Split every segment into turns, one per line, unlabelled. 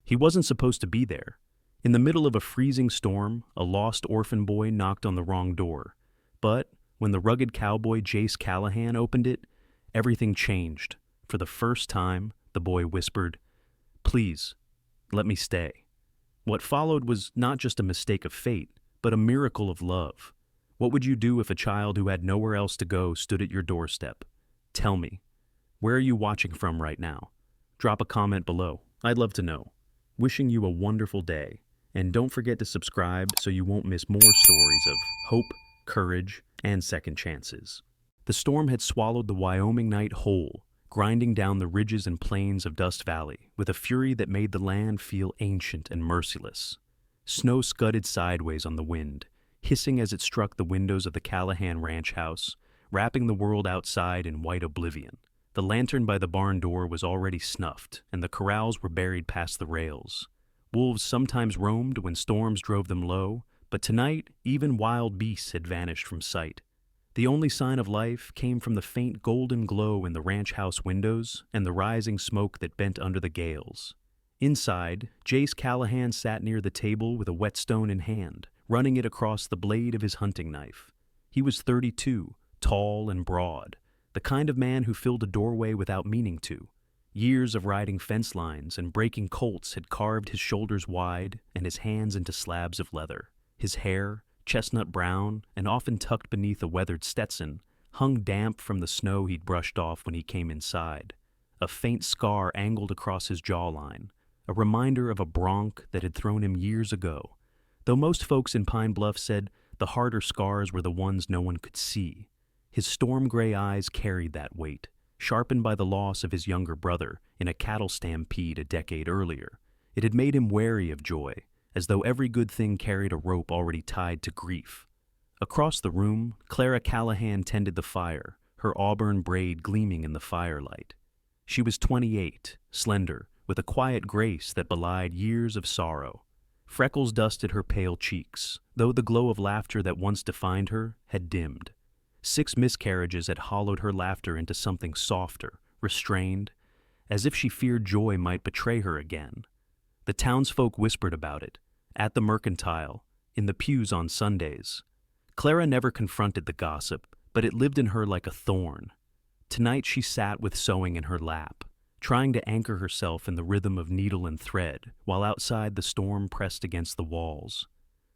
He wasn't supposed to be there. In the middle of a freezing storm, a lost orphan boy knocked on the wrong door. But when the rugged cowboy Jace Callahan opened it, everything changed. For the first time, the boy whispered, "Please, let me stay." What followed was not just a mistake of fate, but a miracle of love. What would you do if a child who had nowhere else to go stood at your doorstep? Tell me, where are you watching from right now? Drop a comment below. I'd love to know. Wishing you a wonderful day. And don't forget to subscribe so you won't miss more stories of hope, courage, and second chances. The storm had swallowed the Wyoming night whole, grinding down the ridges and plains of Dust Valley with a fury that made the land feel ancient and merciless. Snow scudded sideways on the wind, hissing as it struck the windows of the Callahan ranch house, wrapping the world outside in white oblivion. The lantern by the barn door was already snuffed, and the corrals were buried past the rails. Wolves sometimes roamed when storms drove them low, but tonight even wild beasts had vanished from sight. The only sign of life came from the faint golden glow in the ranch house windows and the rising smoke that bent under the gales. Inside, Jace Callahan sat near the table with a whetstone in hand, running it across the blade of his hunting knife. He was 32, tall and broad, the kind of man who filled a doorway without meaning to. Years of riding fence lines and breaking colts had carved his shoulders wide and his hands into slabs of leather. His hair, chestnut brown and often tucked beneath a weathered Stetson, hung damp from the snow he'd brushed off when he came inside. A faint scar angled across his jawline, a reminder of a bronc that had thrown him years ago, though most folks in Pine Bluff said the harder scars were the ones no one could see. His storm-gray eyes carried that weight, sharpened by the loss of his younger brother in a cattle stampede a decade earlier. It had made him wary of joy, as though every good thing carried a rope already tied to grief. Across the room, Clara Callahan tended the fire, her auburn braid gleaming in the firelight. She was 28, slender, with a quiet grace that belied years of sorrow. Freckles dusted her pale cheeks, though the glow of laughter that once defined her had dimmed. 6 miscarriages had hollowed her laughter into something softer, restrained, as if she feared joy might betray her again. The townsfolk whispered about it, at the mercantile, in the pews on Sundays. Clara never confronted the gossip, but it lived in her like a thorn. Tonight she sat with sewing in her lap, trying to anchor herself in the rhythm of needle and thread, while outside the storm pressed against the walls.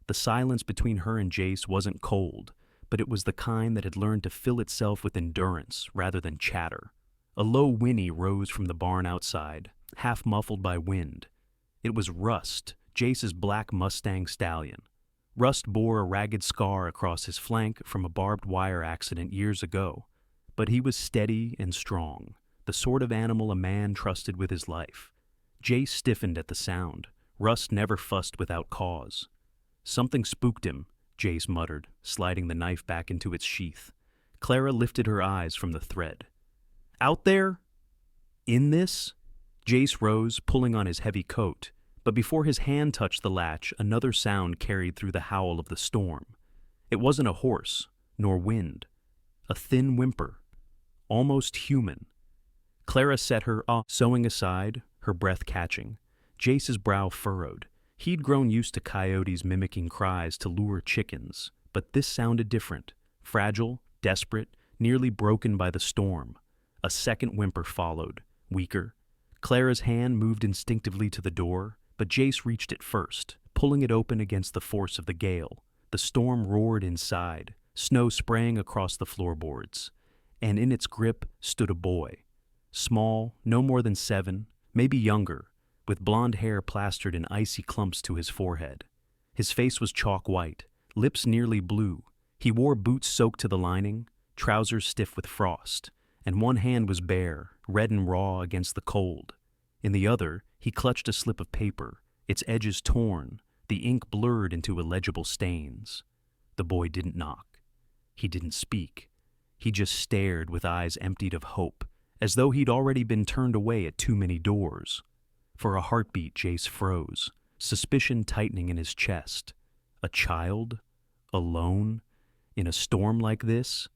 The silence between her and Jace wasn't cold, but it was the kind that had learned to fill itself with endurance rather than chatter. A low whinny rose from the barn outside, half muffled by wind. It was Rust, Jace's black Mustang stallion. Rust bore a ragged scar across his flank from a barbed wire accident years ago, but he was steady and strong, the sort of animal a man trusted with his life. Jace stiffened at the sound. Rust never fussed without cause. "Something spooked him," Jace muttered, sliding the knife back into its sheath. Clara lifted her eyes from the thread. "Out there? In this?" Jace rose, pulling on his heavy coat, but before his hand touched the latch, another sound carried through the howl of the storm. It wasn't a horse, nor wind. A thin whimper, almost human. Clara set her sewing aside, her breath catching. Jace's brow furrowed. He'd grown used to coyotes mimicking cries to lure chickens, but this sounded different, fragile, desperate, nearly broken by the storm. A second whimper followed, weaker. Clara's hand moved instinctively to the door, but Jace reached it first, pulling it open against the force of the gale. The storm roared inside, snow spraying across the floorboards, and in its grip stood a boy. Small, no more than 7, maybe younger, with blonde hair plastered in icy clumps to his forehead. His face was chalk white, lips nearly blue. He wore boots soaked to the lining, trousers stiff with frost, and one hand was bare, red and raw against the cold. In the other, he clutched a slip of paper, its edges torn, the ink blurred into illegible stains. The boy didn't knock. He didn't speak. He just stared with eyes emptied of hope, as though he'd already been turned away at too many doors. For a heartbeat, Jace froze, suspicion tightening in his chest. A child? Alone? In a storm like this?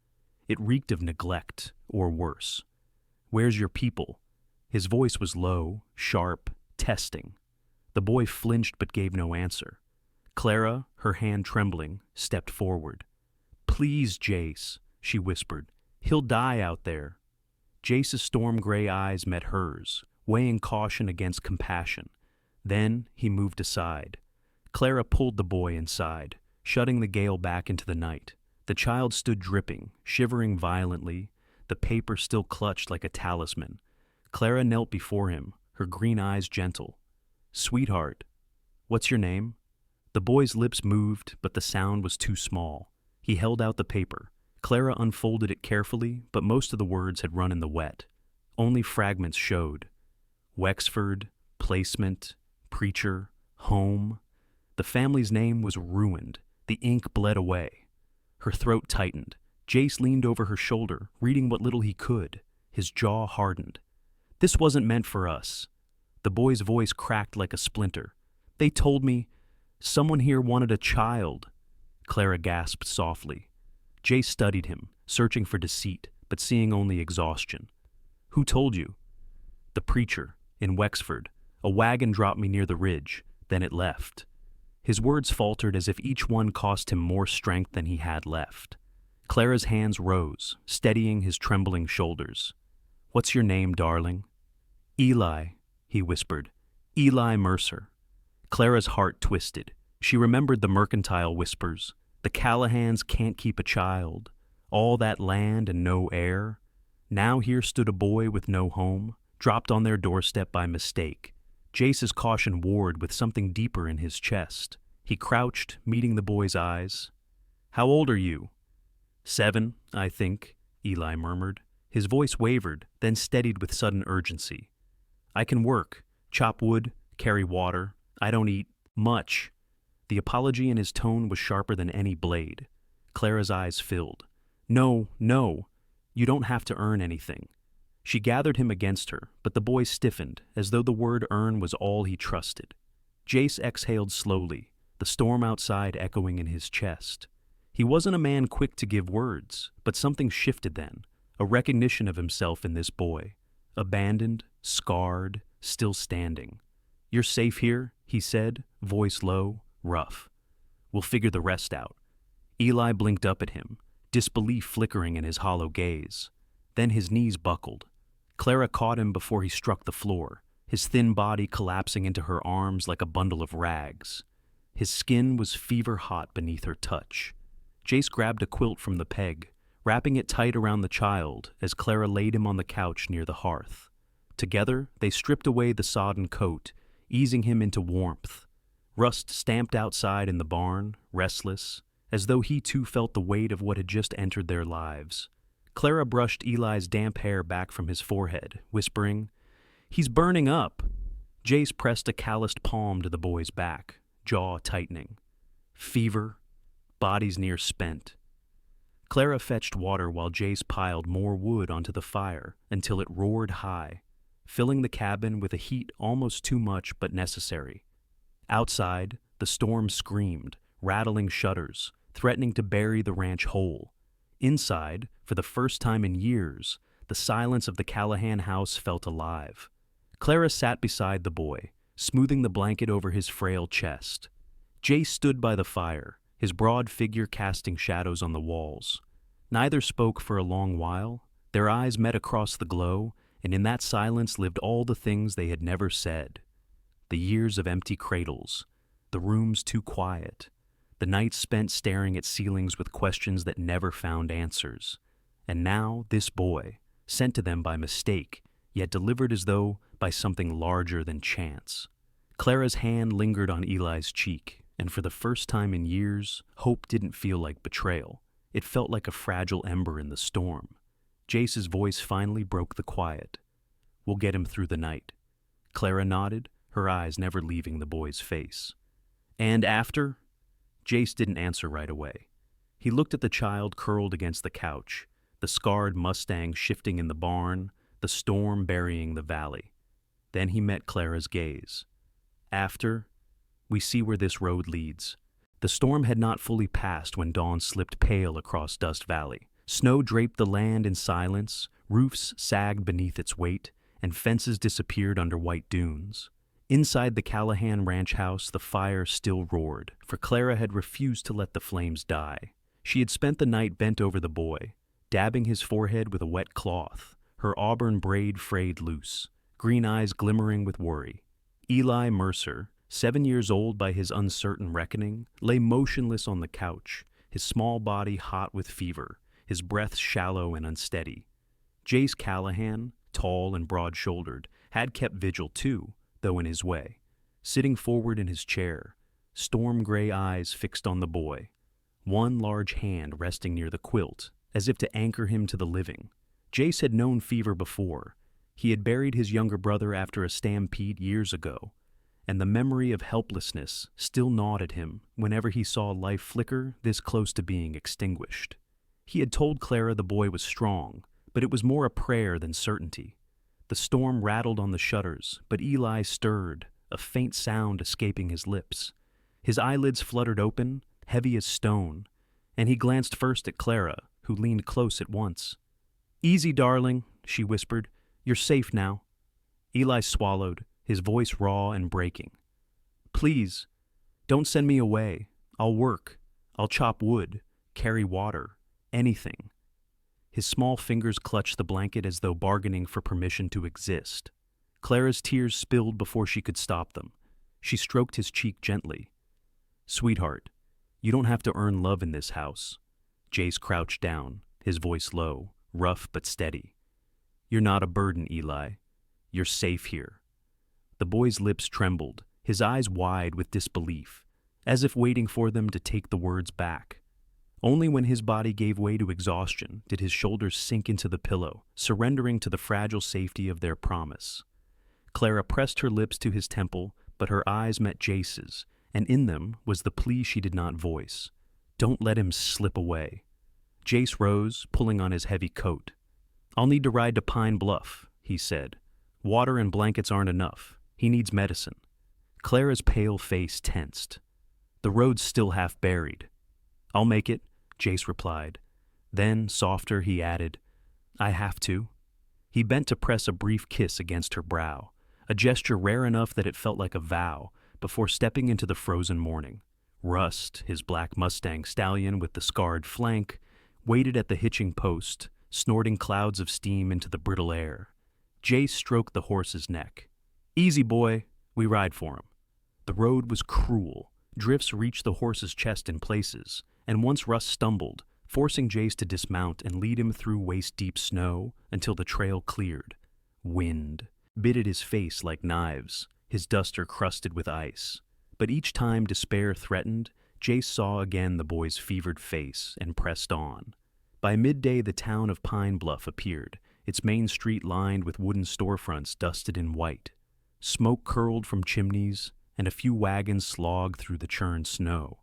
It reeked of neglect, or worse. "Where's your people?" His voice was low, sharp, testing. The boy flinched but gave no answer. Clara, her hand trembling, stepped forward. "Please, Jace," she whispered. "He'll die out there." Jace's storm-gray eyes met hers, weighing caution against compassion. Then he moved aside. Clara pulled the boy inside, shutting the gale back into the night. The child stood dripping, shivering violently, the paper still clutched like a talisman. Clara knelt before him, her green eyes gentle. "Sweetheart, what's your name?" The boy's lips moved, but the sound was too small. He held out the paper. Clara unfolded it carefully, but most of the words had run in the wet. Only fragments showed. Wexford, placement, preacher, home. The family's name was ruined. The ink bled away. Her throat tightened. Jace leaned over her shoulder, reading what little he could. His jaw hardened. "This wasn't meant for us." The boy's voice cracked like a splinter. "They told me someone here wanted a child." Clara gasped softly. Jace studied him, searching for deceit, but seeing only exhaustion. "Who told you?" "The preacher, in Wexford. A wagon dropped me near the ridge, then it left." His words faltered as if each one cost him more strength than he had left. Clara's hands rose, steadying his trembling shoulders. "What's your name, darling?" "Eli," he whispered. "Eli Mercer." Clara's heart twisted. She remembered the mercantile whispers. The Callahans can't keep a child. All that land and no heir. Now here stood a boy with no home, dropped on their doorstep by mistake. Jace's caution warred with something deeper in his chest. He crouched, meeting the boy's eyes. "How old are you?" "7, I think," Eli murmured. His voice wavered, then steadied with sudden urgency. "I can work, chop wood, carry water. I don't eat much." The apology in his tone was sharper than any blade. Clara's eyes filled. "No, no, you don't have to earn anything." She gathered him against her, but the boy stiffened, as though the word earn was all he trusted. Jace exhaled slowly, the storm outside echoing in his chest. He wasn't a man quick to give words, but something shifted then, a recognition of himself in this boy. Abandoned, scarred, still standing. "You're safe here," he said, voice low, rough. "We'll figure the rest out." Eli blinked up at him, disbelief flickering in his hollow gaze. Then his knees buckled. Clara caught him before he struck the floor, his thin body collapsing into her arms like a bundle of rags. His skin was fever-hot beneath her touch. Jace grabbed a quilt from the peg, wrapping it tight around the child as Clara laid him on the couch near the hearth. Together, they stripped away the sodden coat, easing him into warmth. Rust stamped outside in the barn, restless, as though he too felt the weight of what had just entered their lives. Clara brushed Eli's damp hair back from his forehead, whispering, "He's burning up." Jace pressed a calloused palm to the boy's back, jaw tightening. Fever, bodies near spent. Clara fetched water while Jace piled more wood onto the fire until it roared high, filling the cabin with a heat almost too much but necessary. Outside, the storm screamed, rattling shutters, threatening to bury the ranch whole. Inside, for the first time in years, the silence of the Callahan house felt alive. Clara sat beside the boy, smoothing the blanket over his frail chest. Jace stood by the fire, his broad figure casting shadows on the walls. Neither spoke for a long while. Their eyes met across the glow, and in that silence lived all the things they had never said. The years of empty cradles, the rooms too quiet, the nights spent staring at ceilings with questions that never found answers. And now this boy, sent to them by mistake, yet delivered as though by something larger than chance. Clara's hand lingered on Eli's cheek, and for the first time in years, hope didn't feel like betrayal. It felt like a fragile ember in the storm. Jace's voice finally broke the quiet. "We'll get him through the night." Clara nodded, her eyes never leaving the boy's face. "And after?" Jace didn't answer right away. He looked at the child curled against the couch, the scarred Mustang shifting in the barn, the storm burying the valley. Then he met Clara's gaze. "After, we see where this road leads." The storm had not fully passed when dawn slipped pale across Dust Valley. Snow draped the land in silence, roofs sagged beneath its weight, and fences disappeared under white dunes. Inside the Callahan ranch house, the fire still roared, for Clara had refused to let the flames die. She had spent the night bent over the boy, dabbing his forehead with a wet cloth, her auburn braid frayed loose, green eyes glimmering with worry. Eli Mercer, 7 years old by his uncertain reckoning, lay motionless on the couch, his small body hot with fever, his breath shallow and unsteady. Jace Callahan, tall and broad-shouldered, had kept vigil too, though in his way, sitting forward in his chair, storm-gray eyes fixed on the boy, one large hand resting near the quilt, as if to anchor him to the living. Jace had known fever before. He had buried his younger brother after a stampede years ago, and the memory of helplessness still gnawed at him whenever he saw life flicker this close to being extinguished. He had told Clara the boy was strong, but it was more a prayer than certainty. The storm rattled on the shutters, but Eli stirred, a faint sound escaping his lips. His eyelids fluttered open, heavy as stone, and he glanced first at Clara, who leaned close at once. "Easy, darling," she whispered. "You're safe now." Eli swallowed, his voice raw and breaking. "Please, don't send me away. I'll work. I'll chop wood, carry water, anything." His small fingers clutched the blanket as though bargaining for permission to exist. Clara's tears spilled before she could stop them. She stroked his cheek gently. "Sweetheart, you don't have to earn love in this house." Jace crouched down, his voice low, rough but steady. "You're not a burden, Eli. You're safe here." The boy's lips trembled, his eyes wide with disbelief, as if waiting for them to take the words back. Only when his body gave way to exhaustion did his shoulders sink into the pillow, surrendering to the fragile safety of their promise. Clara pressed her lips to his temple, but her eyes met Jace's, and in them was the plea she did not voice. Don't let him slip away. Jace rose, pulling on his heavy coat. "I'll need to ride to Pine Bluff," he said. "Water and blankets aren't enough. He needs medicine." Clara's pale face tensed. "The road's still half buried." "I'll make it," Jace replied. Then, softer, he added, "I have to." He bent to press a brief kiss against her brow, a gesture rare enough that it felt like a vow, before stepping into the frozen morning. Rust, his black Mustang stallion with the scarred flank, waited at the hitching post, snorting clouds of steam into the brittle air. Jace stroked the horse's neck. "Easy, boy. We ride for him." The road was cruel. Drifts reached the horse's chest in places, and once Russ stumbled, forcing Jace to dismount and lead him through waist-deep snow until the trail cleared. Wind bit at his face like knives, his duster crusted with ice. But each time despair threatened, Jace saw again the boy's fevered face and pressed on. By midday, the town of Pine Bluff appeared, its main street lined with wooden storefronts dusted in white. Smoke curled from chimneys, and a few wagons slogged through the churned snow.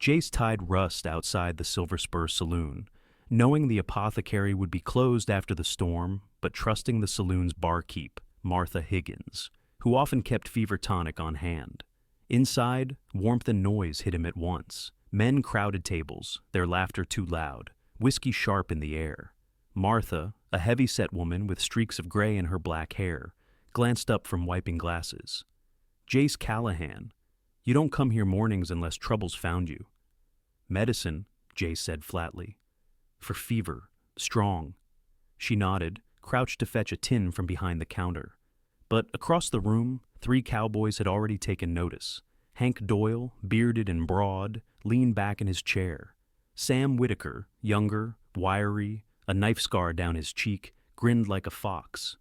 Jace tied Rust outside the Silver Spur Saloon, knowing the apothecary would be closed after the storm, but trusting the saloon's barkeep, Martha Higgins, who often kept fever tonic on hand. Inside, warmth and noise hit him at once. Men crowded tables, their laughter too loud, whiskey sharp in the air. Martha, a heavy-set woman with streaks of gray in her black hair, glanced up from wiping glasses. "Jace Callahan, you don't come here mornings unless trouble's found you." "Medicine," Jace said flatly. "For fever. Strong." She nodded, crouched to fetch a tin from behind the counter. But across the room, 3 cowboys had already taken notice. Hank Doyle, bearded and broad, leaned back in his chair. Sam Whitaker, younger, wiry, a knife scar down his cheek, grinned like a fox.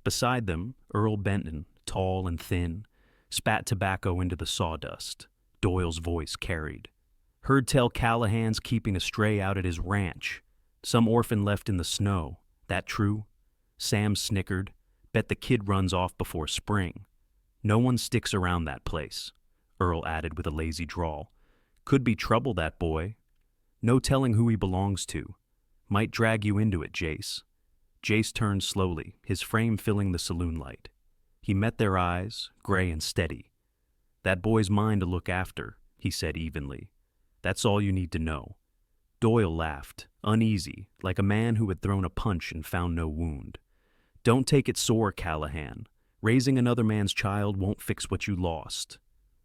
Beside them, Earl Benton, tall and thin, spat tobacco into the sawdust. Doyle's voice carried. "Heard tell Callahan's keeping a stray out at his ranch. Some orphan left in the snow. That true?" Sam snickered. "Bet the kid runs off before spring." "No one sticks around that place," Earl added with a lazy drawl. "Could be trouble, that boy. No telling who he belongs to. Might drag you into it, Jace." Jace turned slowly, his frame filling the saloon light. He met their eyes, gray and steady. "That boy's mine to look after," he said evenly. "That's all you need to know." Doyle laughed, uneasy, like a man who had thrown a punch and found no wound. "Don't take it sore, Callahan. Raising another man's child won't fix what you lost.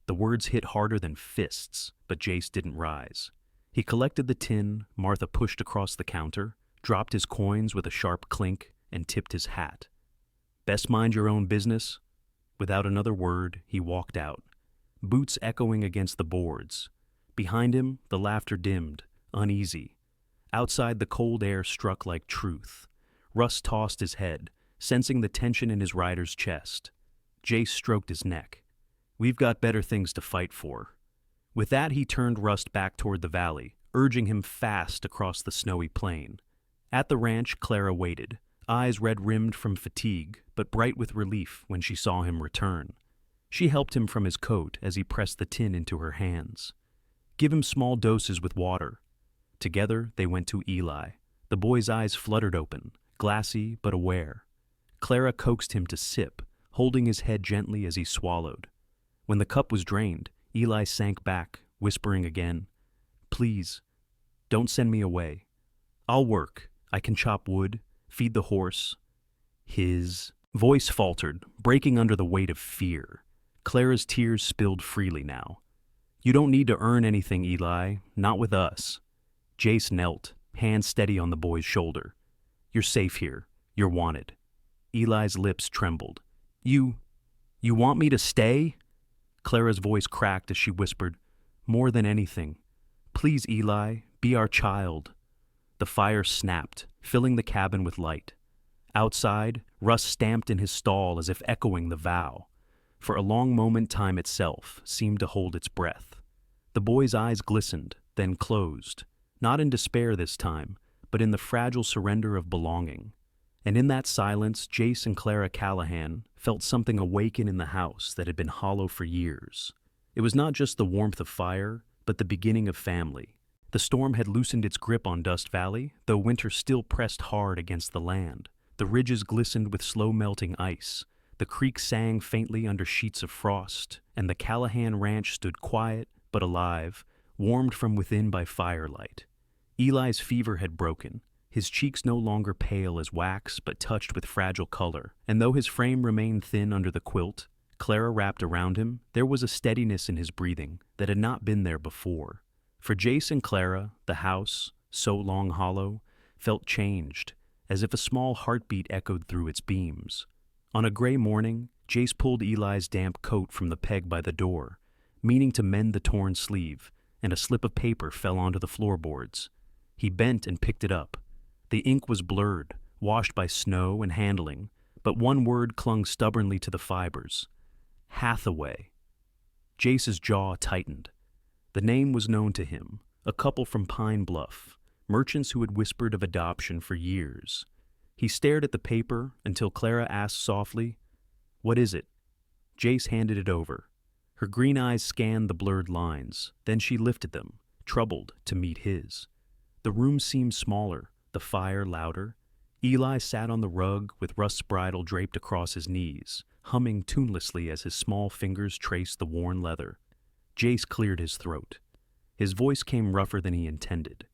The words hit harder than fists, but Jace didn't rise. He collected the tin Martha pushed across the counter, dropped his coins with a sharp clink, and tipped his hat. Best mind your own business. Without another word, he walked out, boots echoing against the boards. Behind him, the laughter dimmed, uneasy. Outside, the cold air struck like truth. Russ tossed his head, sensing the tension in his rider's chest. Jace stroked his neck. We've got better things to fight for. With that, he turned Rust back toward the valley, urging him fast across the snowy plain. At the ranch, Clara waited, eyes red-rimmed from fatigue, but bright with relief when she saw him return. She helped him from his coat as he pressed the tin into her hands. Give him small doses with water. Together, they went to Eli. The boy's eyes fluttered open, glassy but aware. Clara coaxed him to sip, holding his head gently as he swallowed. When the cup was drained, Eli sank back, whispering again, "Please, don't send me away. I'll work. I can chop wood, feed the horse." His voice faltered, breaking under the weight of fear. Clara's tears spilled freely now. "You don't need to earn anything, Eli, not with us." Jace knelt, hand steady on the boy's shoulder. "You're safe here. You're wanted." Eli's lips trembled. You want me to stay?" Clara's voice cracked as she whispered, "More than anything. Please, Eli, be our child." The fire snapped, filling the cabin with light. Outside, Russ stamped in his stall as if echoing the vow. For a long moment, time itself seemed to hold its breath. The boy's eyes glistened, then closed, not in despair this time, but in the fragile surrender of belonging. And in that silence, Jace and Clara Callahan felt something awaken in the house that had been hollow for years. It was not just the warmth of fire, but the beginning of family. The storm had loosened its grip on Dust Valley, though winter still pressed hard against the land. The ridges glistened with slow-melting ice. The creek sang faintly under sheets of frost, and the Callahan ranch stood quiet but alive, warmed from within by firelight. Eli's fever had broken, his cheeks no longer pale as wax but touched with fragile color, and though his frame remained thin under the quilt Clara wrapped around him, there was a steadiness in his breathing that had not been there before. For Jace and Clara, the house, so long hollow, felt changed, as if a small heartbeat echoed through its beams. On a gray morning, Jace pulled Eli's damp coat from the peg by the door, meaning to mend the torn sleeve, and a slip of paper fell onto the floorboards. He bent and picked it up. The ink was blurred, washed by snow and handling, but one word clung stubbornly to the fibers. Hathaway. Jace's jaw tightened. The name was known to him, a couple from Pine Bluff, merchants who had whispered of adoption for years. He stared at the paper until Clara asked softly, "What is it?" Jace handed it over. Her green eyes scanned the blurred lines, then she lifted them, troubled to meet his. The room seemed smaller, the fire louder. Eli sat on the rug with Rust's bridle draped across his knees, humming tunelessly as his small fingers traced the worn leather. Jace cleared his throat. His voice came rougher than he intended.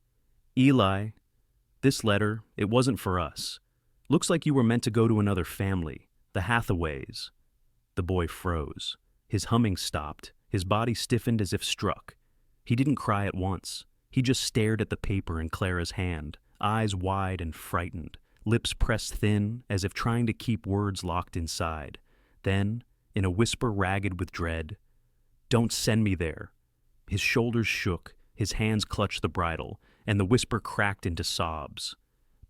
"Eli, this letter, it wasn't for us. Looks like you were meant to go to another family, the Hathaways." The boy froze. His humming stopped, his body stiffened as if struck. He didn't cry at once. He just stared at the paper in Clara's hand, eyes wide and frightened, lips pressed thin as if trying to keep words locked inside. Then, in a whisper ragged with dread, "Don't send me there." His shoulders shook, his hands clutched the bridle, and the whisper cracked into sobs.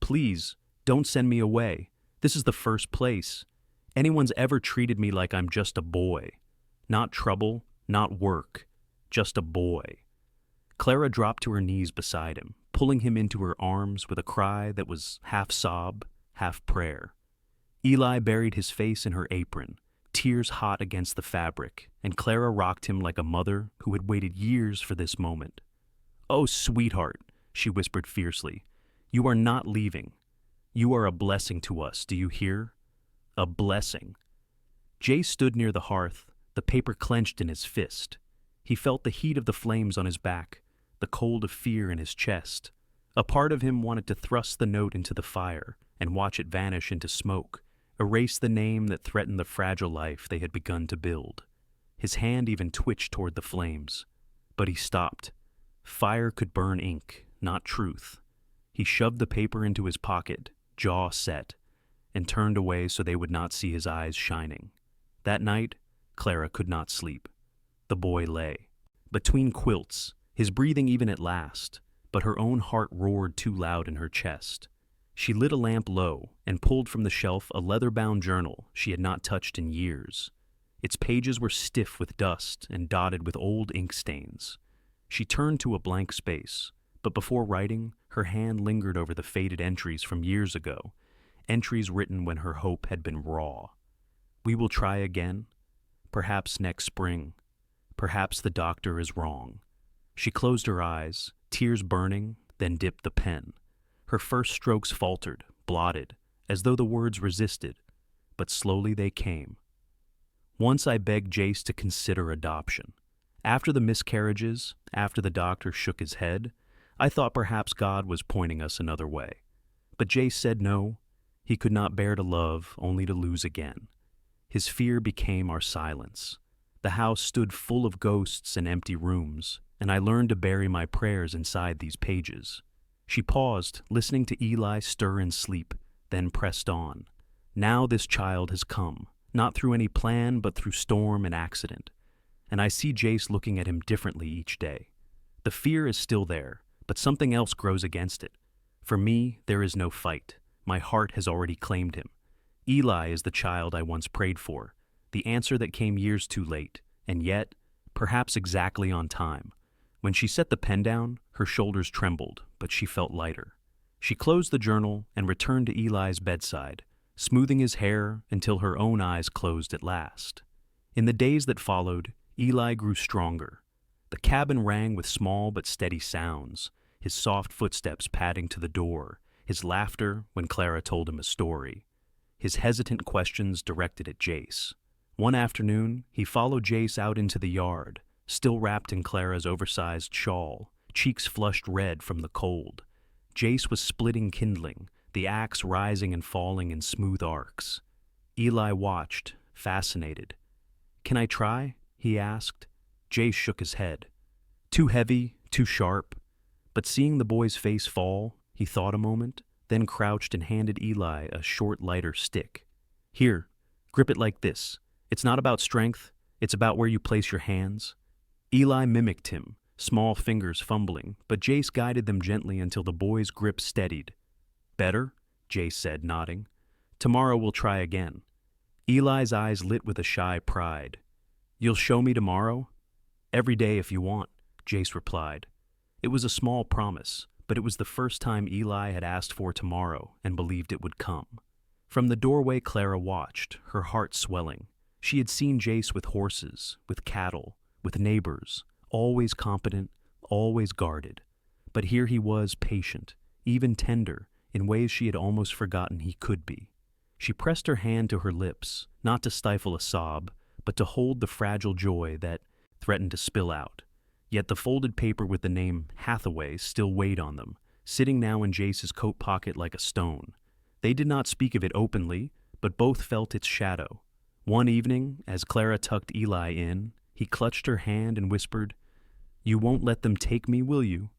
"Please, don't send me away. This is the first place anyone's ever treated me like I'm just a boy. Not trouble, not work, just a boy." Clara dropped to her knees beside him, pulling him into her arms with a cry that was half sob, half prayer. Eli buried his face in her apron, tears hot against the fabric, and Clara rocked him like a mother who had waited years for this moment. "Oh, sweetheart," she whispered fiercely, "you are not leaving. You are a blessing to us, do you hear? A blessing." Jace stood near the hearth, the paper clenched in his fist. He felt the heat of the flames on his back, the cold of fear in his chest. A part of him wanted to thrust the note into the fire and watch it vanish into smoke, erase the name that threatened the fragile life they had begun to build. His hand even twitched toward the flames, but he stopped. Fire could burn ink, not truth. He shoved the paper into his pocket, jaw set, and turned away so they would not see his eyes shining. That night, Clara could not sleep. The boy lay between quilts, his breathing even at last, but her own heart roared too loud in her chest. She lit a lamp low and pulled from the shelf a leather-bound journal she had not touched in years. Its pages were stiff with dust and dotted with old ink stains. She turned to a blank space, but before writing, her hand lingered over the faded entries from years ago, entries written when her hope had been raw. We will try again, perhaps next spring. Perhaps the doctor is wrong. She closed her eyes, tears burning, then dipped the pen. Her first strokes faltered, blotted, as though the words resisted, but slowly they came. Once I begged Jace to consider adoption. After the miscarriages, after the doctor shook his head, I thought perhaps God was pointing us another way. But Jace said no. He could not bear to love, only to lose again. His fear became our silence. The house stood full of ghosts and empty rooms, and I learned to bury my prayers inside these pages. She paused, listening to Eli stir in sleep, then pressed on. Now this child has come, not through any plan, but through storm and accident. And I see Jace looking at him differently each day. The fear is still there, but something else grows against it. For me, there is no fight. My heart has already claimed him. Eli is the child I once prayed for, the answer that came years too late, and yet, perhaps exactly on time. When she set the pen down, her shoulders trembled, but she felt lighter. She closed the journal and returned to Eli's bedside, smoothing his hair until her own eyes closed at last. In the days that followed, Eli grew stronger. The cabin rang with small but steady sounds, his soft footsteps padding to the door, his laughter when Clara told him a story, his hesitant questions directed at Jace. One afternoon, he followed Jace out into the yard, still wrapped in Clara's oversized shawl, cheeks flushed red from the cold. Jace was splitting kindling, the axe rising and falling in smooth arcs. Eli watched, fascinated. "Can I try?" he asked. Jace shook his head. Too heavy, too sharp. But seeing the boy's face fall, he thought a moment, then crouched and handed Eli a short, lighter stick. "Here, grip it like this. It's not about strength, it's about where you place your hands." Eli mimicked him, small fingers fumbling, but Jace guided them gently until the boy's grip steadied. "Better?" Jace said, nodding. "Tomorrow we'll try again." Eli's eyes lit with a shy pride. "You'll show me tomorrow?" "Every day if you want," Jace replied. It was a small promise, but it was the first time Eli had asked for tomorrow and believed it would come. From the doorway, Clara watched, her heart swelling. She had seen Jace with horses, with cattle, with neighbors, always competent, always guarded. But here he was, patient, even tender, in ways she had almost forgotten he could be. She pressed her hand to her lips, not to stifle a sob, but to hold the fragile joy that threatened to spill out. Yet the folded paper with the name Hathaway still weighed on them, sitting now in Jace's coat pocket like a stone. They did not speak of it openly, but both felt its shadow. One evening, as Clara tucked Eli in, he clutched her hand and whispered, "You won't let them take me, will you?"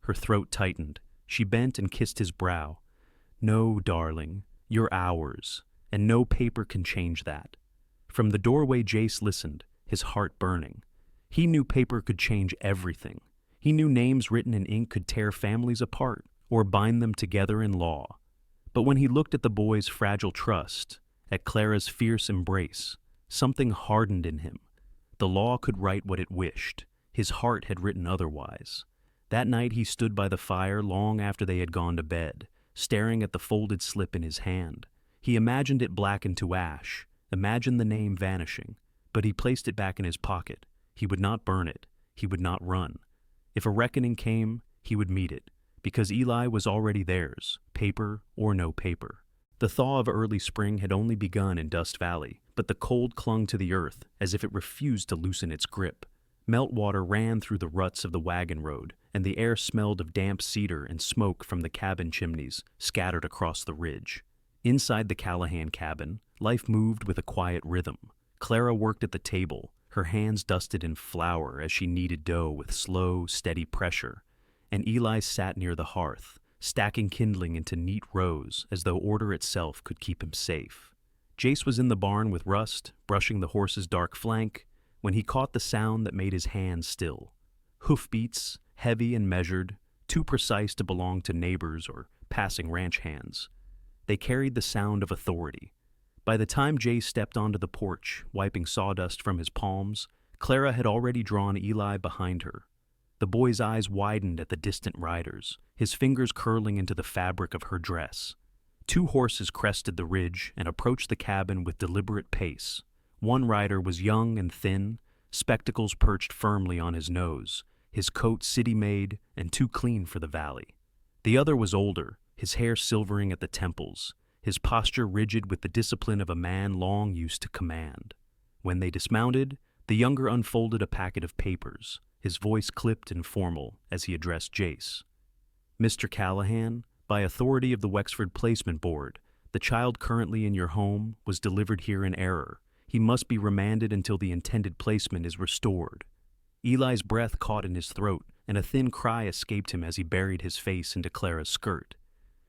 Her throat tightened. She bent and kissed his brow. "No, darling, you're ours, and no paper can change that." From the doorway, Jace listened, his heart burning. He knew paper could change everything. He knew names written in ink could tear families apart or bind them together in law. But when he looked at the boy's fragile trust, at Clara's fierce embrace, something hardened in him. The law could write what it wished. His heart had written otherwise. That night he stood by the fire long after they had gone to bed, staring at the folded slip in his hand. He imagined it blackened to ash, imagined the name vanishing, but he placed it back in his pocket. He would not burn it. He would not run. If a reckoning came, he would meet it, because Eli was already theirs, paper or no paper. The thaw of early spring had only begun in Dust Valley, but the cold clung to the earth as if it refused to loosen its grip. Meltwater ran through the ruts of the wagon road, and the air smelled of damp cedar and smoke from the cabin chimneys scattered across the ridge. Inside the Callahan cabin, life moved with a quiet rhythm. Clara worked at the table, her hands dusted in flour as she kneaded dough with slow, steady pressure, and Eli sat near the hearth, stacking kindling into neat rows as though order itself could keep him safe. Jace was in the barn with Rust, brushing the horse's dark flank, when he caught the sound that made his hands still. Hoofbeats, heavy and measured, too precise to belong to neighbors or passing ranch hands. They carried the sound of authority. By the time Jace stepped onto the porch, wiping sawdust from his palms, Clara had already drawn Eli behind her. The boy's eyes widened at the distant riders, his fingers curling into the fabric of her dress. 2 horses crested the ridge and approached the cabin with deliberate pace. One rider was young and thin, spectacles perched firmly on his nose, his coat city-made and too clean for the valley. The other was older, his hair silvering at the temples, his posture rigid with the discipline of a man long used to command. When they dismounted, the younger unfolded a packet of papers, his voice clipped and formal as he addressed Jace. "Mr. Callahan, by authority of the Wexford Placement Board, the child currently in your home was delivered here in error. He must be remanded until the intended placement is restored." Eli's breath caught in his throat, and a thin cry escaped him as he buried his face into Clara's skirt.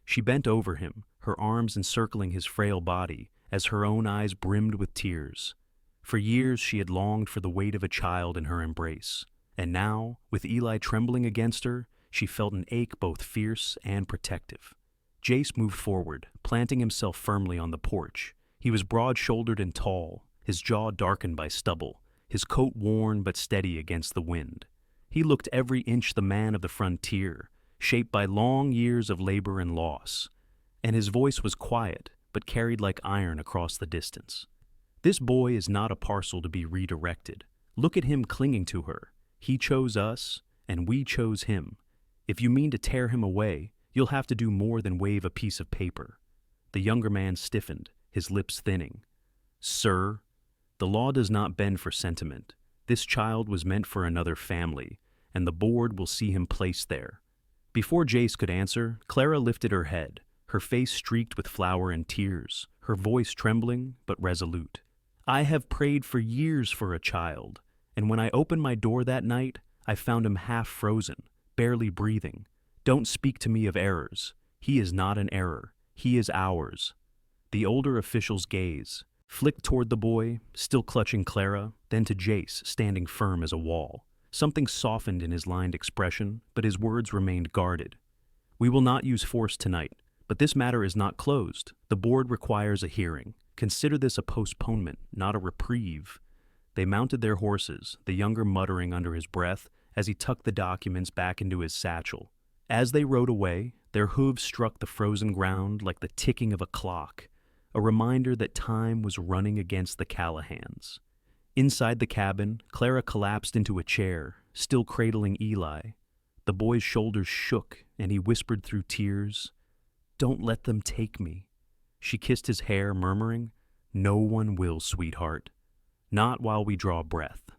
She bent over him, her arms encircling his frail body, as her own eyes brimmed with tears. For years she had longed for the weight of a child in her embrace, and now, with Eli trembling against her, she felt an ache both fierce and protective. Jace moved forward, planting himself firmly on the porch. He was broad-shouldered and tall, his jaw darkened by stubble, his coat worn but steady against the wind. He looked every inch the man of the frontier, shaped by long years of labor and loss, and his voice was quiet, but carried like iron across the distance. "This boy is not a parcel to be redirected. Look at him clinging to her. He chose us, and we chose him. If you mean to tear him away, you'll have to do more than wave a piece of paper." The younger man stiffened, his lips thinning. "Sir, the law does not bend for sentiment. This child was meant for another family, and the board will see him placed there." Before Jace could answer, Clara lifted her head, her face streaked with flour and tears, her voice trembling but resolute. "I have prayed for years for a child, and when I opened my door that night, I found him half frozen, barely breathing. Don't speak to me of errors. He is not an error. He is ours." The older official's gaze flicked toward the boy, still clutching Clara, then to Jace, standing firm as a wall. Something softened in his lined expression, but his words remained guarded. "We will not use force tonight, but this matter is not closed. The board requires a hearing. Consider this a postponement, not a reprieve." They mounted their horses, the younger muttering under his breath as he tucked the documents back into his satchel. As they rode away, their hooves struck the frozen ground like the ticking of a clock, a reminder that time was running against the Callahans. Inside the cabin, Clara collapsed into a chair, still cradling Eli. The boy's shoulders shook, and he whispered through tears, "Don't let them take me." She kissed his hair, murmuring, "No one will, sweetheart. Not while we draw breath."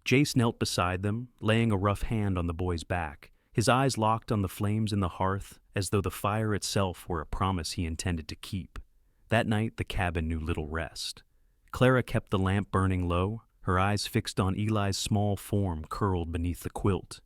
Jace knelt beside them, laying a rough hand on the boy's back, his eyes locked on the flames in the hearth, as though the fire itself were a promise he intended to keep. That night, the cabin knew little rest. Clara kept the lamp burning low, her eyes fixed on Eli's small form curled beneath the quilt.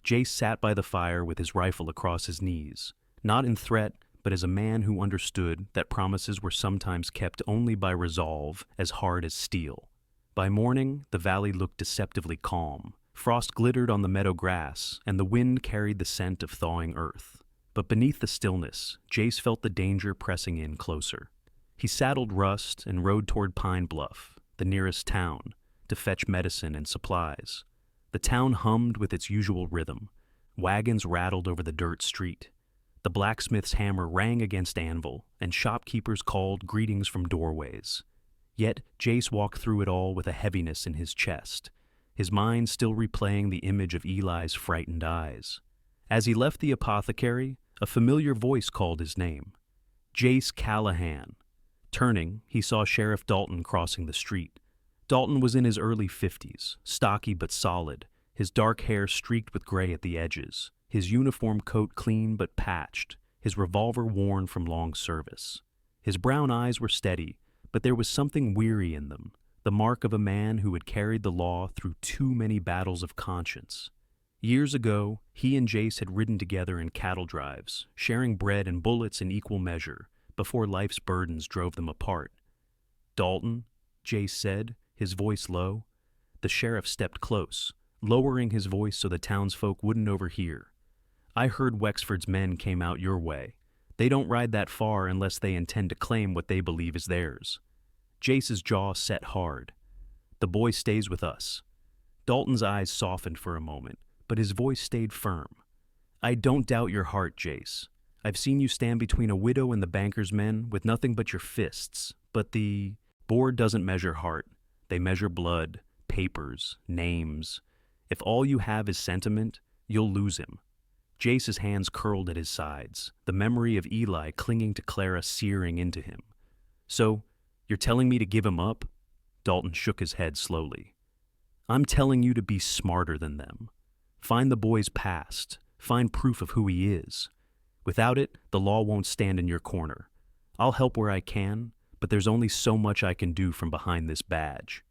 Jace sat by the fire with his rifle across his knees, not in threat, but as a man who understood that promises were sometimes kept only by resolve as hard as steel. By morning, the valley looked deceptively calm. Frost glittered on the meadow grass, and the wind carried the scent of thawing earth. But beneath the stillness, Jace felt the danger pressing in closer. He saddled Rust and rode toward Pine Bluff, the nearest town, to fetch medicine and supplies. The town hummed with its usual rhythm. Wagons rattled over the dirt street. The blacksmith's hammer rang against anvil, and shopkeepers called greetings from doorways. Yet Jace walked through it all with a heaviness in his chest, his mind still replaying the image of Eli's frightened eyes. As he left the apothecary, a familiar voice called his name. Jace Callahan. Turning, he saw Sheriff Dalton crossing the street. Dalton was in his early 50s, stocky but solid, his dark hair streaked with gray at the edges, his uniform coat clean but patched, his revolver worn from long service. His brown eyes were steady, but there was something weary in them, the mark of a man who had carried the law through too many battles of conscience. Years ago, he and Jace had ridden together in cattle drives, sharing bread and bullets in equal measure, before life's burdens drove them apart. "Dalton," Jace said, his voice low. The sheriff stepped close, lowering his voice so the townsfolk wouldn't overhear. "I heard Wexford's men came out your way. They don't ride that far unless they intend to claim what they believe is theirs." Jace's jaw set hard. "The boy stays with us." Dalton's eyes softened for a moment, but his voice stayed firm. "I don't doubt your heart, Jace. I've seen you stand between a widow and the banker's men with nothing but your fists, but the board doesn't measure heart. They measure blood, papers, names. If all you have is sentiment, you'll lose him." Jace's hands curled at his sides, the memory of Eli clinging to Clara searing into him. "So, you're telling me to give him up?" Dalton shook his head slowly. "I'm telling you to be smarter than them. Find the boy's past. Find proof of who he is. Without it, the law won't stand in your corner. I'll help where I can, but there's only so much I can do from behind this badge."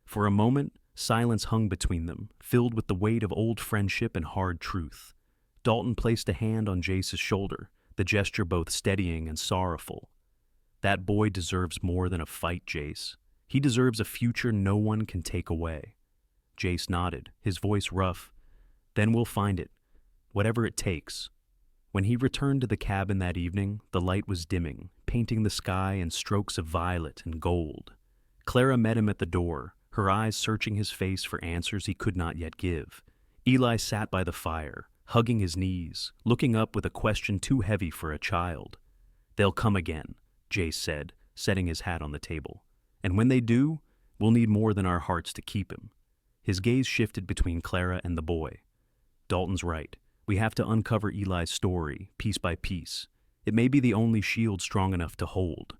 For a moment, silence hung between them, filled with the weight of old friendship and hard truth. Dalton placed a hand on Jace's shoulder, the gesture both steadying and sorrowful. "That boy deserves more than a fight, Jace. He deserves a future no one can take away." Jace nodded, his voice rough. "Then we'll find it, whatever it takes." When he returned to the cabin that evening, the light was dimming, painting the sky in strokes of violet and gold. Clara met him at the door, her eyes searching his face for answers he could not yet give. Eli sat by the fire, hugging his knees, looking up with a question too heavy for a child. "They'll come again," Jace said, setting his hat on the table. "And when they do, we'll need more than our hearts to keep him." His gaze shifted between Clara and the boy. "Dalton's right. We have to uncover Eli's story, piece by piece. It may be the only shield strong enough to hold."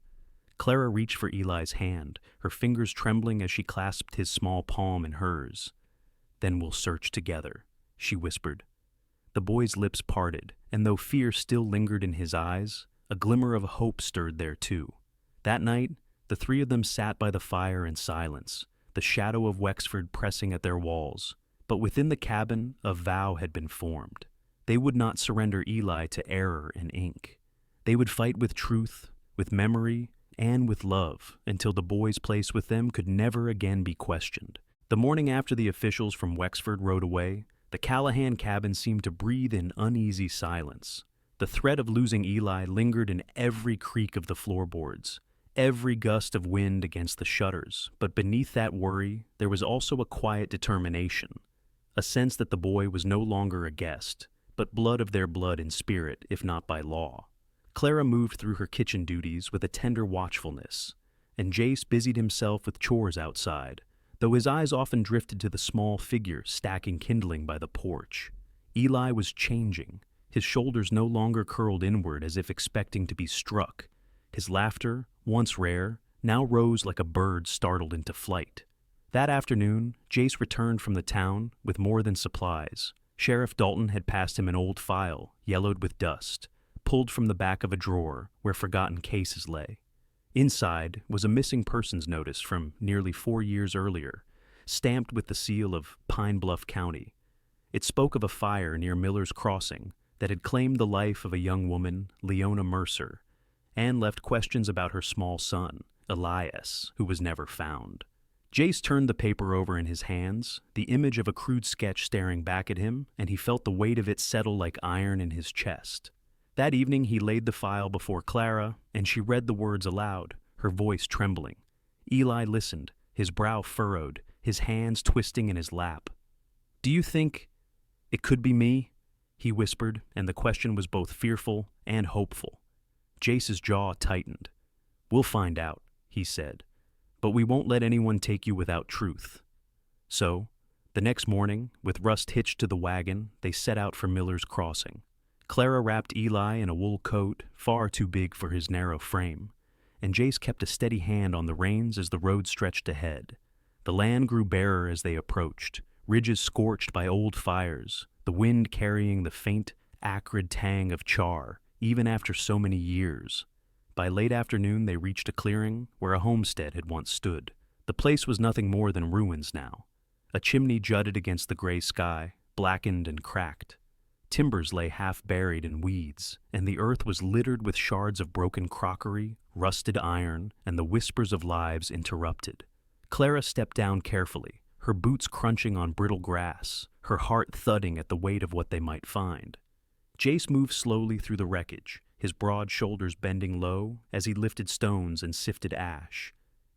Clara reached for Eli's hand, her fingers trembling as she clasped his small palm in hers. "Then we'll search together," she whispered. The boy's lips parted, and though fear still lingered in his eyes, a glimmer of hope stirred there too. That night, the three of them sat by the fire in silence, the shadow of Wexford pressing at their walls. But within the cabin, a vow had been formed. They would not surrender Eli to error and ink. They would fight with truth, with memory, and with love, until the boy's place with them could never again be questioned. The morning after the officials from Wexford rode away, the Callahan cabin seemed to breathe in uneasy silence. The threat of losing Eli lingered in every creak of the floorboards, every gust of wind against the shutters, but beneath that worry, there was also a quiet determination, a sense that the boy was no longer a guest, but blood of their blood in spirit, if not by law. Clara moved through her kitchen duties with a tender watchfulness, and Jace busied himself with chores outside, though his eyes often drifted to the small figure stacking kindling by the porch. Eli was changing. His shoulders no longer curled inward as if expecting to be struck. His laughter, once rare, now rose like a bird startled into flight. That afternoon, Jace returned from the town with more than supplies. Sheriff Dalton had passed him an old file, yellowed with dust, pulled from the back of a drawer where forgotten cases lay. Inside was a missing persons notice from nearly 4 years earlier, stamped with the seal of Pine Bluff County. It spoke of a fire near Miller's Crossing that had claimed the life of a young woman, Leona Mercer, and left questions about her small son, Elias, who was never found. Jace turned the paper over in his hands, the image of a crude sketch staring back at him, and he felt the weight of it settle like iron in his chest. That evening he laid the file before Clara, and she read the words aloud, her voice trembling. Eli listened, his brow furrowed, his hands twisting in his lap. "Do you think it could be me?" he whispered, and the question was both fearful and hopeful. Jace's jaw tightened. "We'll find out," he said, "but we won't let anyone take you without truth." So, the next morning, with Rust hitched to the wagon, they set out for Miller's Crossing. Clara wrapped Eli in a wool coat, far too big for his narrow frame, and Jace kept a steady hand on the reins as the road stretched ahead. The land grew barer as they approached, ridges scorched by old fires, the wind carrying the faint, acrid tang of char, even after so many years. By late afternoon, they reached a clearing where a homestead had once stood. The place was nothing more than ruins now. A chimney jutted against the gray sky, blackened and cracked. Timbers lay half buried in weeds, and the earth was littered with shards of broken crockery, rusted iron, and the whispers of lives interrupted. Clara stepped down carefully, her boots crunching on brittle grass, her heart thudding at the weight of what they might find. Jace moved slowly through the wreckage, his broad shoulders bending low as he lifted stones and sifted ash.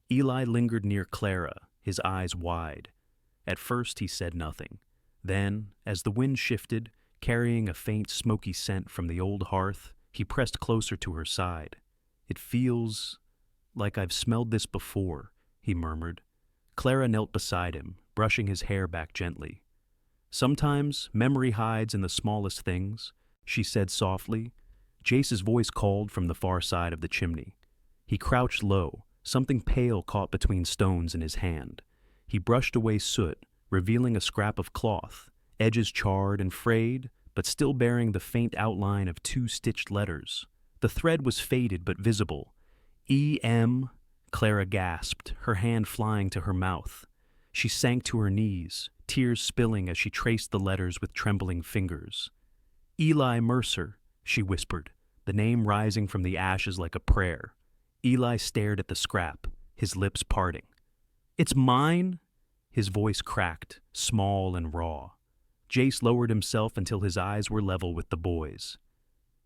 Eli lingered near Clara, his eyes wide. At first he said nothing. Then, as the wind shifted, carrying a faint smoky scent from the old hearth, he pressed closer to her side. "It feels like I've smelled this before," he murmured. Clara knelt beside him, brushing his hair back gently. "Sometimes memory hides in the smallest things," she said softly. Jace's voice called from the far side of the chimney. He crouched low, something pale caught between stones in his hand. He brushed away soot, revealing a scrap of cloth, edges charred and frayed, but still bearing the faint outline of 2 stitched letters. The thread was faded but visible. "E.M." Clara gasped, her hand flying to her mouth. She sank to her knees, tears spilling as she traced the letters with trembling fingers. "Eli Mercer," she whispered, the name rising from the ashes like a prayer. Eli stared at the scrap, his lips parting. "It's mine?" His voice cracked, small and raw. Jace lowered himself until his eyes were level with the boy's.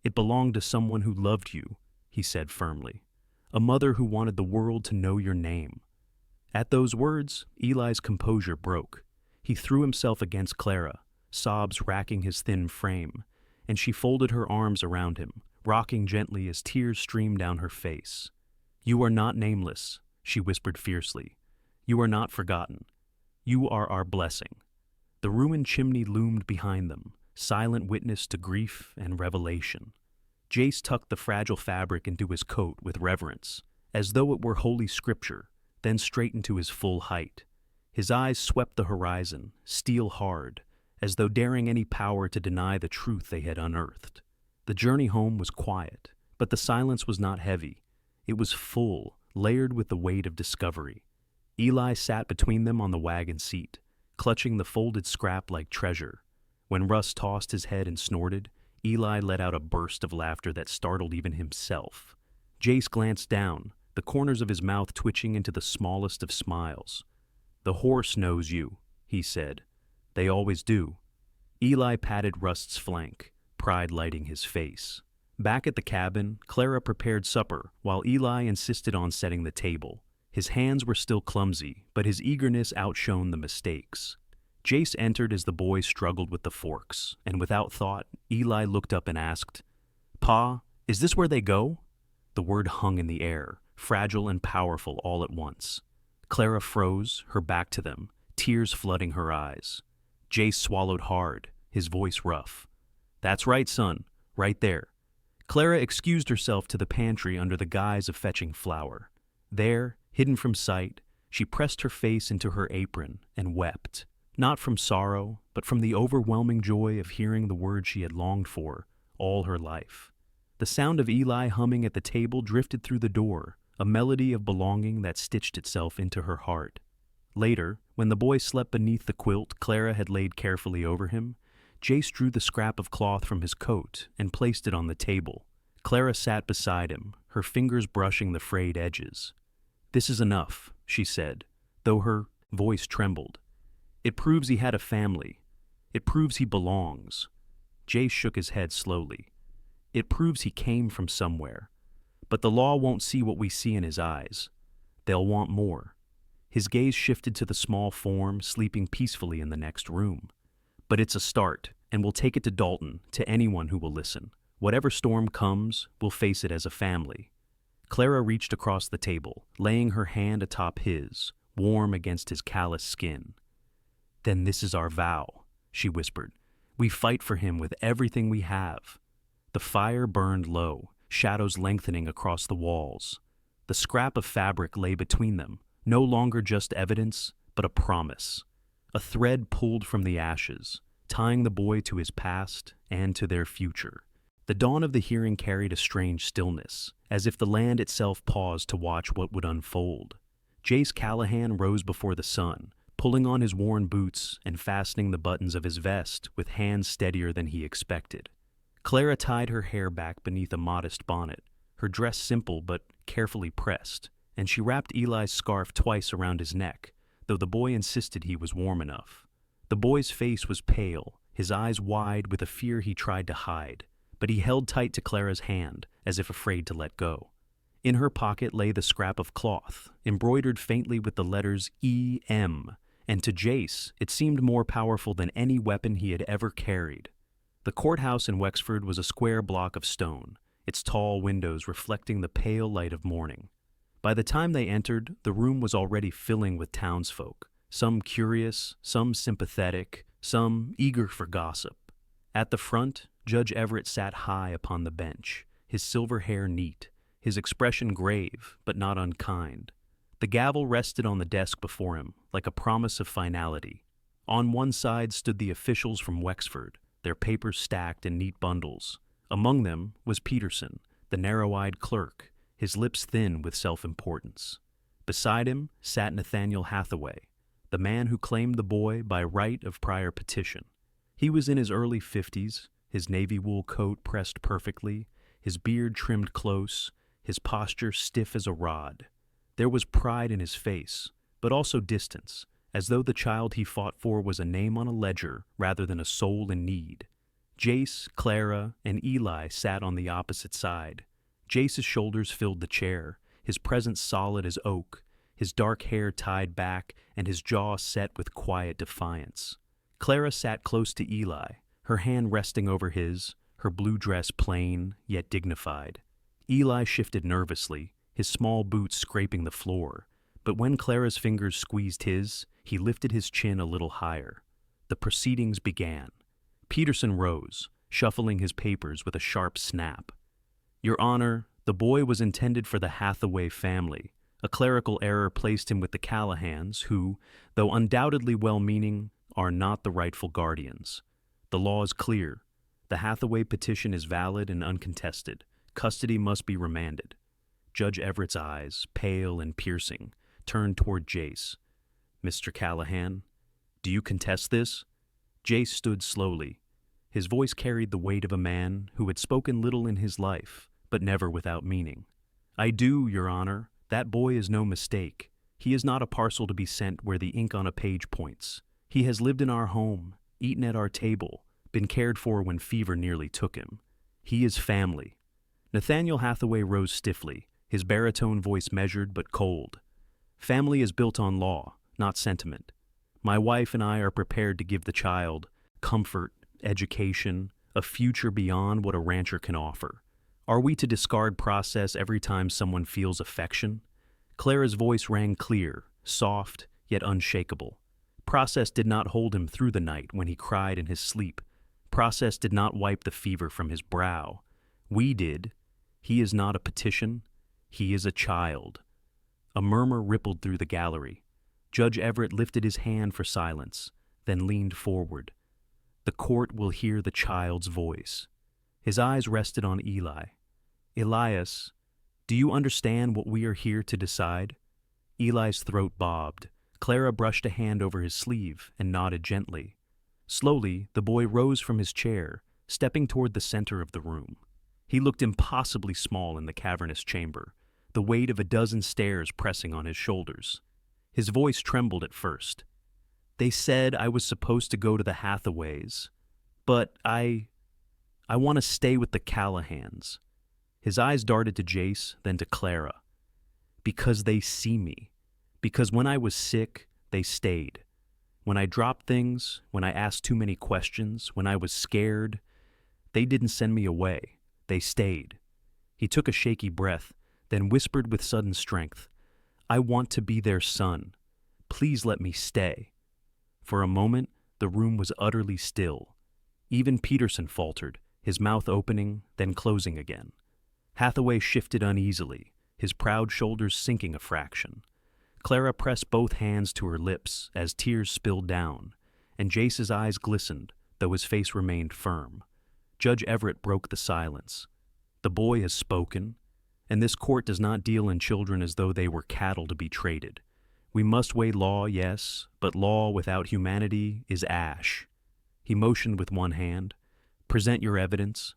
"It belonged to someone who loved you," he said firmly. "A mother who wanted the world to know your name." At those words, Eli's composure broke. He threw himself against Clara, sobs racking his thin frame, and she folded her arms around him, rocking gently as tears streamed down her face. "You are not nameless," she whispered fiercely. "You are not forgotten. You are our blessing." The ruined chimney loomed behind them, silent witness to grief and revelation. Jace tucked the fragile fabric into his coat with reverence, as though it were holy scripture, then straightened to his full height. His eyes swept the horizon, steel hard, as though daring any power to deny the truth they had unearthed. The journey home was quiet, but the silence was not heavy. It was full, layered with the weight of discovery. Eli sat between them on the wagon seat, clutching the folded scrap like treasure. When Russ tossed his head and snorted, Eli let out a burst of laughter that startled even himself. Jace glanced down, the corners of his mouth twitching into the smallest of smiles. "The horse knows you," he said. "They always do." Eli patted Rust's flank, pride lighting his face. Back at the cabin, Clara prepared supper while Eli insisted on setting the table. His hands were still clumsy, but his eagerness outshone the mistakes. Jace entered as the boys struggled with the forks, and without thought, Eli looked up and asked, "Pa, is this where they go?" The word hung in the air, fragile and powerful all at once. Clara froze, her back to them, tears flooding her eyes. Jace swallowed hard, his voice rough. "That's right, son, right there." Clara excused herself to the pantry under the guise of fetching flour. There, hidden from sight, she pressed her face into her apron and wept, not from sorrow, but from the overwhelming joy of hearing the word she had longed for all her life. The sound of Eli humming at the table drifted through the door, a melody of belonging that stitched itself into her heart. Later, when the boy slept beneath the quilt Clara had laid carefully over him, Jace drew the scrap of cloth from his coat and placed it on the table. Clara sat beside him, her fingers brushing the frayed edges. "This is enough," she said, though her voice trembled. "It proves he had a family. It proves he belongs." Jace shook his head slowly. "It proves he came from somewhere. But the law won't see what we see in his eyes. They'll want more." His gaze shifted to the small form sleeping peacefully in the next room. "But it's a start, and we'll take it to Dalton, to anyone who will listen. Whatever storm comes, we'll face it as a family." Clara reached across the table, laying her hand atop his, warm against his callous skin. "Then this is our vow," she whispered. "We fight for him with everything we have." The fire burned low, shadows lengthening across the walls. The scrap of fabric lay between them, no longer just evidence, but a promise. A thread pulled from the ashes, tying the boy to his past and to their future. The dawn of the hearing carried a strange stillness, as if the land itself paused to watch what would unfold. Jace Callahan rose before the sun, pulling on his worn boots and fastening the buttons of his vest with hands steadier than he expected. Clara tied her hair back beneath a modest bonnet, her dress simple but carefully pressed, and she wrapped Eli's scarf twice around his neck, though the boy insisted he was warm enough. The boy's face was pale, his eyes wide with a fear he tried to hide, but he held tight to Clara's hand, as if afraid to let go. In her pocket lay the scrap of cloth, embroidered faintly with the letters E.M., and to Jace it seemed more powerful than any weapon he had ever carried. The courthouse in Wexford was a square block of stone, its tall windows reflecting the pale light of morning. By the time they entered, the room was already filling with townsfolk, some curious, some sympathetic, some eager for gossip. At the front, Judge Everett sat high upon the bench, his silver hair neat, his expression grave but not unkind. The gavel rested on the desk before him, like a promise of finality. On one side stood the officials from Wexford, their papers stacked in neat bundles. Among them was Peterson, the narrow-eyed clerk, his lips thin with self-importance. Beside him sat Nathaniel Hathaway, the man who claimed the boy by right of prior petition. He was in his early 50s, his navy wool coat pressed perfectly, his beard trimmed close, his posture stiff as a rod. There was pride in his face, but also distance, as though the child he fought for was a name on a ledger rather than a soul in need. Jace, Clara, and Eli sat on the opposite side. Jace's shoulders filled the chair, his presence solid as oak, his dark hair tied back and his jaw set with quiet defiance. Clara sat close to Eli, her hand resting over his, her blue dress plain yet dignified. Eli shifted nervously, his small boots scraping the floor, but when Clara's fingers squeezed his, he lifted his chin a little higher. The proceedings began. Peterson rose, shuffling his papers with a sharp snap. "Your Honor, the boy was intended for the Hathaway family. A clerical error placed him with the Callahans, who, though undoubtedly well-meaning, are not the rightful guardians. The law is clear. The Hathaway petition is valid and uncontested. Custody must be remanded." Judge Everett's eyes, pale and piercing, turned toward Jace. "Mr. Callahan, do you contest this?" Jace stood slowly. His voice carried the weight of a man who had spoken little in his life, but never without meaning. "I do, Your Honor. That boy is no mistake. He is not a parcel to be sent where the ink on a page points. He has lived in our home, eaten at our table, been cared for when fever nearly took him. He is family." Nathaniel Hathaway rose stiffly, his baritone voice measured but cold. "Family is built on law, not sentiment. My wife and I are prepared to give the child comfort, education, a future beyond what a rancher can offer. Are we to discard process every time someone feels affection?" Clara's voice rang clear, soft, yet unshakable. Process did not hold him through the night when he cried in his sleep. Process did not wipe the fever from his brow. We did. He is not a petition. He is a child. A murmur rippled through the gallery. Judge Everett lifted his hand for silence, then leaned forward. "The court will hear the child's voice." His eyes rested on Eli. "Elias, do you understand what we are here to decide?" Eli's throat bobbed. Clara brushed a hand over his sleeve and nodded gently. Slowly, the boy rose from his chair, stepping toward the center of the room. He looked impossibly small in the cavernous chamber, the weight of a dozen stairs pressing on his shoulders. His voice trembled at first. "They said I was supposed to go to the Hathaways, but I want to stay with the Callahans." His eyes darted to Jace, then to Clara. "Because they see me. Because when I was sick, they stayed. When I dropped things, when I asked too many questions, when I was scared, they didn't send me away. They stayed." He took a shaky breath, then whispered with sudden strength, "I want to be their son. Please let me stay." For a moment, the room was utterly still. Even Peterson faltered, his mouth opening, then closing again. Hathaway shifted uneasily, his proud shoulders sinking a fraction. Clara pressed both hands to her lips as tears spilled down, and Jace's eyes glistened, though his face remained firm. Judge Everett broke the silence. The boy has spoken, and this court does not deal in children as though they were cattle to be traded. We must weigh law, yes, but law without humanity is ash. He motioned with one hand. Present your evidence.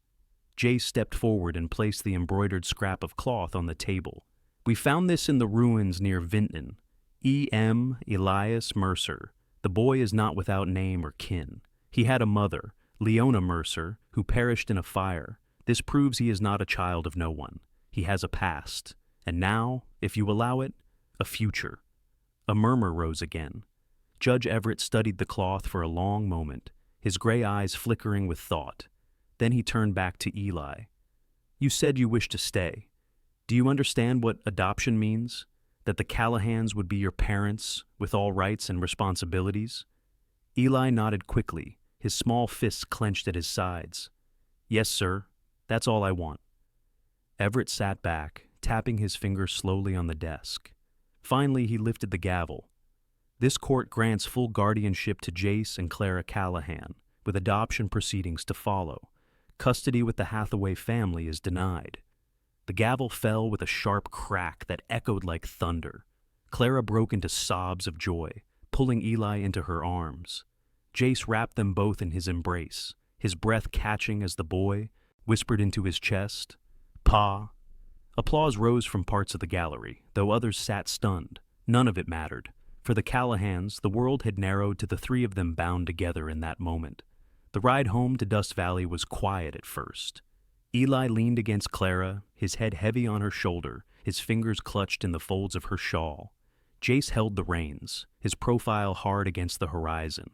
Jace stepped forward and placed the embroidered scrap of cloth on the table. We found this in the ruins near Vinton. E.M. Elias Mercer. The boy is not without name or kin. He had a mother, Leona Mercer, who perished in a fire. This proves he is not a child of no one. He has a past, and now, if you allow it, a future. A murmur rose again. Judge Everett studied the cloth for a long moment, his gray eyes flickering with thought. Then he turned back to Eli. You said you wish to stay. Do you understand what adoption means? That the Callahans would be your parents, with all rights and responsibilities? Eli nodded quickly, his small fists clenched at his sides. Yes, sir. That's all I want. Everett sat back, tapping his fingers slowly on the desk. Finally, he lifted the gavel. This court grants full guardianship to Jace and Clara Callahan, with adoption proceedings to follow. Custody with the Hathaway family is denied. The gavel fell with a sharp crack that echoed like thunder. Clara broke into sobs of joy, pulling Eli into her arms. Jace wrapped them both in his embrace, his breath catching as the boy whispered into his chest, Pa. Applause rose from parts of the gallery, though others sat stunned. None of it mattered. For the Callahans, the world had narrowed to the three of them bound together in that moment. The ride home to Dust Valley was quiet at first. Eli leaned against Clara, his head heavy on her shoulder, his fingers clutched in the folds of her shawl. Jace held the reins, his profile hard against the horizon.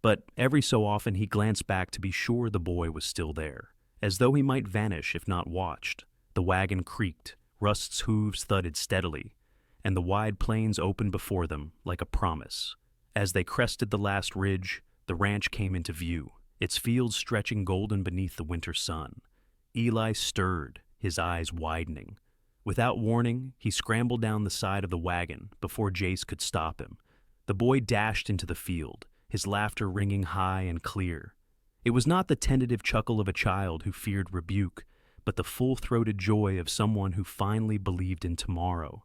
But every so often he glanced back to be sure the boy was still there, as though he might vanish if not watched. The wagon creaked, Rust's hooves thudded steadily, and the wide plains opened before them like a promise. As they crested the last ridge, the ranch came into view, its fields stretching golden beneath the winter sun. Eli stirred, his eyes widening. Without warning, he scrambled down the side of the wagon before Jace could stop him. The boy dashed into the field, his laughter ringing high and clear. It was not the tentative chuckle of a child who feared rebuke, but the full-throated joy of someone who finally believed in tomorrow.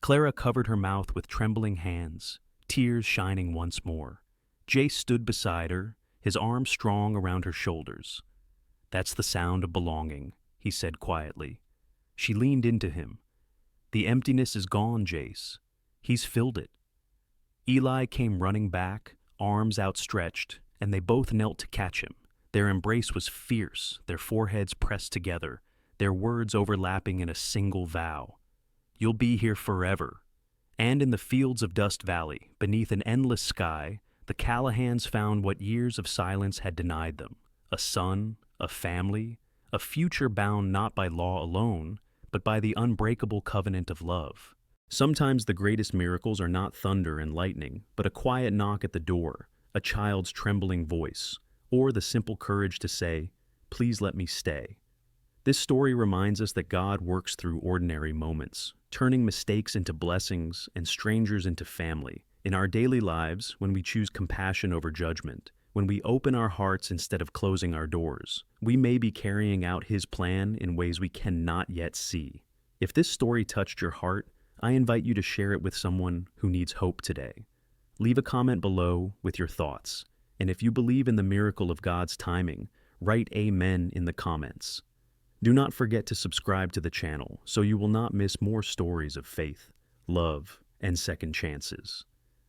Clara covered her mouth with trembling hands, tears shining once more. Jace stood beside her, his arms strong around her shoulders. That's the sound of belonging, he said quietly. She leaned into him. The emptiness is gone, Jace. He's filled it. Eli came running back, arms outstretched, and they both knelt to catch him. Their embrace was fierce, their foreheads pressed together, their words overlapping in a single vow. You'll be here forever. And in the fields of Dust Valley, beneath an endless sky, the Callahans found what years of silence had denied them: a son, a family, a future bound not by law alone, but by the unbreakable covenant of love. Sometimes the greatest miracles are not thunder and lightning, but a quiet knock at the door, a child's trembling voice, or the simple courage to say, "Please let me stay." This story reminds us that God works through ordinary moments, turning mistakes into blessings and strangers into family. In our daily lives, when we choose compassion over judgment, when we open our hearts instead of closing our doors, we may be carrying out His plan in ways we cannot yet see. If this story touched your heart, I invite you to share it with someone who needs hope today. Leave a comment below with your thoughts. And if you believe in the miracle of God's timing, write Amen in the comments. Do not forget to subscribe to the channel so you will not miss more stories of faith, love, and second chances.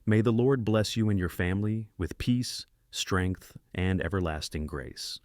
May the Lord bless you and your family with peace, strength, and everlasting grace.